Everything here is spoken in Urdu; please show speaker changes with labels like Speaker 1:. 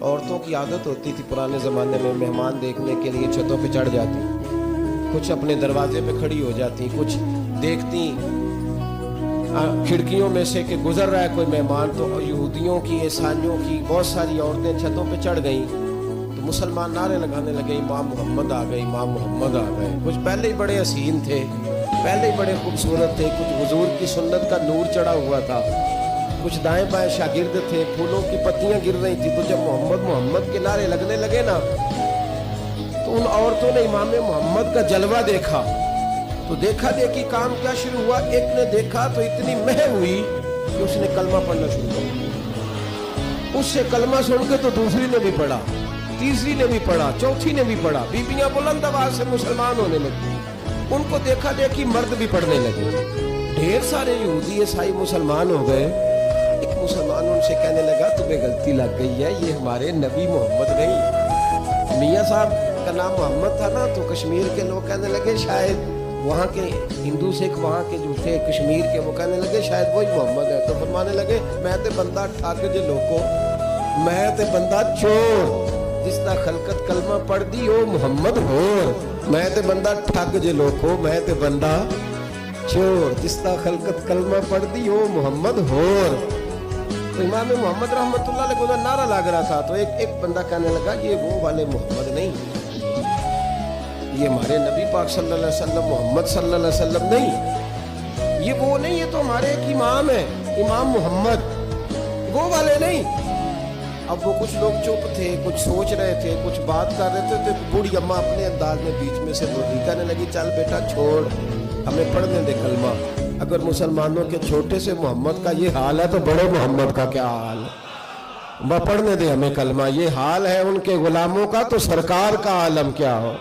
Speaker 1: عورتوں کی عادت ہوتی تھی پرانے زمانے میں مہمان دیکھنے کے لیے چھتوں پہ چڑھ جاتی، کچھ اپنے دروازے پہ کھڑی ہو جاتی، کچھ دیکھتی کھڑکیوں میں سے کہ گزر رہا ہے کوئی مہمان، تو یہودیوں کی عیسائیوں کی بہت ساری عورتیں چھتوں پہ چڑھ گئیں تو مسلمان نعرے لگانے لگے امام محمد آ گئے، امام محمد آ گئے۔ کچھ پہلے ہی بڑے حسین تھے، پہلے ہی بڑے خوبصورت تھے، کچھ حضور کی سنت کا نور چڑھا ہوا تھا، کچھ دائیں بائیں شاگرد تھے، پھولوں کی پتیاں گر رہی تھی، تو جب محمد محمد کے نعرے لگنے لگے نا تو ان عورتوں نے امام محمد کا جلوہ دیکھا، تو دیکھا دیکھی کام کیا شروع ہوا، ایک نے دیکھا تو اتنی مہ ہوئی کہ اس نے کلمہ پڑھنا شروع کیا، اس سے کلمہ سن کے تو دوسری نے بھی پڑھا، تیسری نے بھی پڑھا، چوتھی نے بھی پڑھا، بیبیاں بلند آواز سے مسلمان ہونے لگی، ان کو دیکھا دیکھی مرد بھی پڑھنے لگے، ڈھیر سارے یہودی عیسائی مسلمان ہو گئے۔ ایک مسلمان ان سے کہنے لگا تمہیں غلطی لگ گئی ہے، یہ ہمارے نبی محمد نہیں۔ میاں صاحب کا نام محمد تھا نا، تو کشمیر کے لوگ کہنے لگے شاید وہاں کے ہندو سکھ وہاں کے جو تھے کشمیر کے، وہ کہنے لگے شاید وہی محمد ہے، تو فرمانے لگے میں تے بندہ ٹھگ جے لوکو، میں تے بندہ چور، جس دا خلقت کلمہ پڑھ دی او محمد ہور، میں تے بندہ ٹھگ جے لوکو، میں تے بندہ چور، جس دا خلقت کلمہ پڑھ دی او محمد ہور۔ تو امام محمد رحمت اللہ علیہ کو نعرہ لگ رہا تھا، تو ایک بندہ کہنے لگا یہ وہ والے محمد نہیں، یہ ہمارے نبی پاک صلی اللہ علیہ وسلم محمد صلی اللہ علیہ وسلم نہیں، یہ وہ نہیں، یہ تو ہمارے ایک امام ہے امام محمد، وہ والے نہیں۔ اب وہ کچھ لوگ چپ تھے، کچھ سوچ رہے تھے، کچھ بات کر رہے تھے، تو بوڑھی اماں اپنے انداز میں بیچ میں سے بولی، کہنے لگی چل بیٹا چھوڑ، ہمیں پڑھنے دے کلمہ، اگر مسلمانوں کے چھوٹے سے محمد کا یہ حال ہے تو بڑے محمد کا کیا حال ہے، پڑھنے دے ہمیں کلمہ، یہ حال ہے ان کے غلاموں کا تو سرکار کا عالم کیا ہو۔